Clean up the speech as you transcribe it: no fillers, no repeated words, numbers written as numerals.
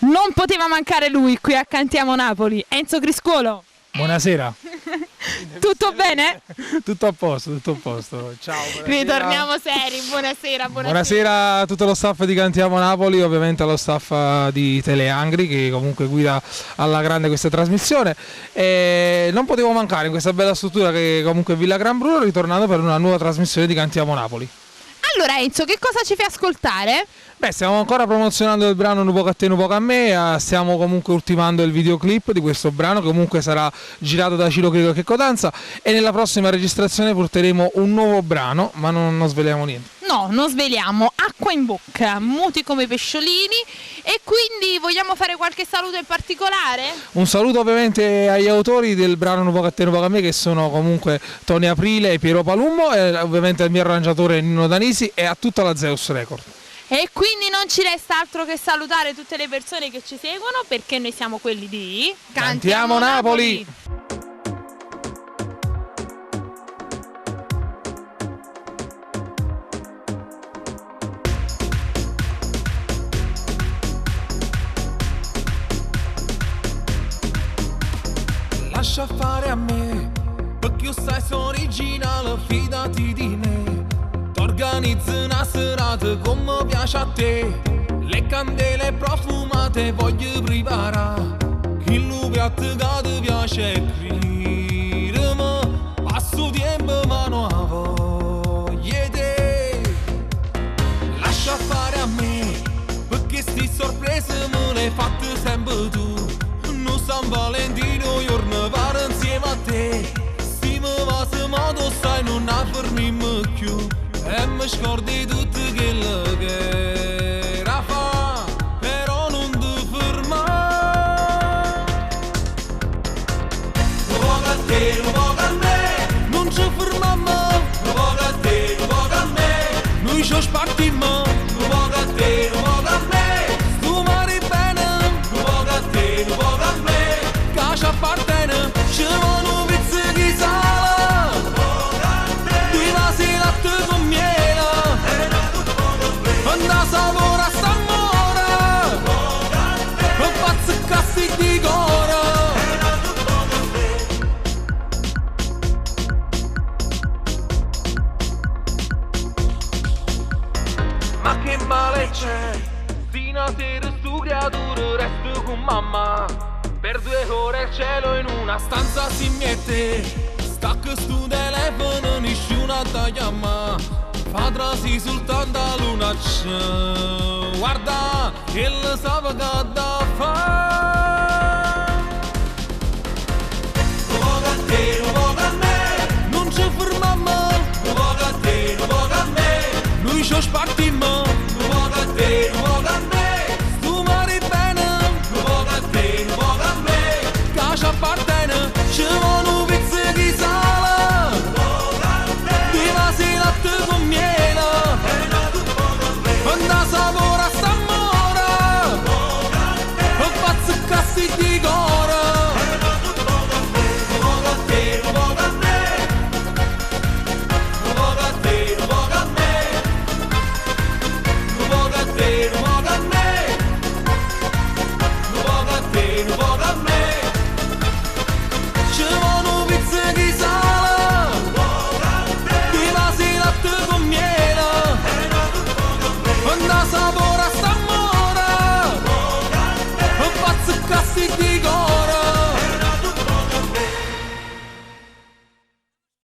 Non poteva mancare lui qui a Cantiamo Napoli, Enzo Criscuolo. Buonasera. Tutto bene? Tutto a posto. Ciao. Ritorniamo seri, buonasera. Buonasera a tutto lo staff di Cantiamo Napoli, ovviamente allo staff di Teleangri che comunque guida alla grande questa trasmissione. E non potevo mancare in questa bella struttura che comunque è Villa Gran Bruno, ritornando per una nuova trasmissione di Cantiamo Napoli. Allora Enzo, che cosa ci fai ascoltare? Beh, stiamo ancora promozionando il brano Nu poco a te, nu poco a me, stiamo comunque ultimando il videoclip di questo brano che comunque sarà girato da Ciro Crico e Checco Danza, e nella prossima registrazione porteremo un nuovo brano, ma non sveliamo niente. No, non sveliamo, acqua in bocca, muti come pesciolini, e quindi vogliamo fare qualche saluto in particolare? Un saluto ovviamente agli autori del brano Nu poco a te, nu poco a me, che sono comunque Tony Aprile e Piero Palumbo, e ovviamente al mio arrangiatore Nino Danisi e a tutta la Zeus Record. E quindi non ci resta altro che salutare tutte le persone che ci seguono, perché noi siamo quelli di Cantiamo Napoli! Lascia fare a me, perché io sai sono originale, fidati di me. T'organizzo una serata come piace a te, le candele profumate voglio preparare, il tuo piatto che ti piace è credermi, passo tempo ma non ha voglia te. Lascia fare a me, perché sti sorprese me le hai fatte sempre tu. Non San Valentino giorno vado insieme a te, se mi va se modo sai non fermiamo più. E mi scordi tutto quello che era fa, però non ti fermare. Nu poco a te, nu poco a me, non ci fermiamo. Nu poco a te, nu poco a me, noi ci spartiamo. Nu poco a te, nu poco a me, stu mari bene. Nu poco a te, nu poco a me, che ci appartiene, ci vanno un pizzo di sale. Due vasi latte con da sapore st'amore, non pazzicassi di cuore. Ma che male c'è, di una sera stu creatura resto con mamma. Per 2 ore il cielo in una stanza si mette, stacca stu telefono, nessuna da chiamare. Fadrasi soltanto a luna c'è, guarda, che le sa che da fa. Nu poco a te, nu poco a me, non ci fermiamo. Nu poco a te, nu poco a me, noi ci spartiamo. Nu poco a te, nu poco a me, stu mari bene. Nu poco a te, nu poco a me, che ci appartiene, ci vanno un pizzo di sale. Due vasi latte con miele, da sapore a st'amore, non pazzicassi di cuore. Nu poco a te, nu poco a me, nu poco a te, nu poco a me, nu poco a te, nu poco a me, nu poco a te, nu poco a me.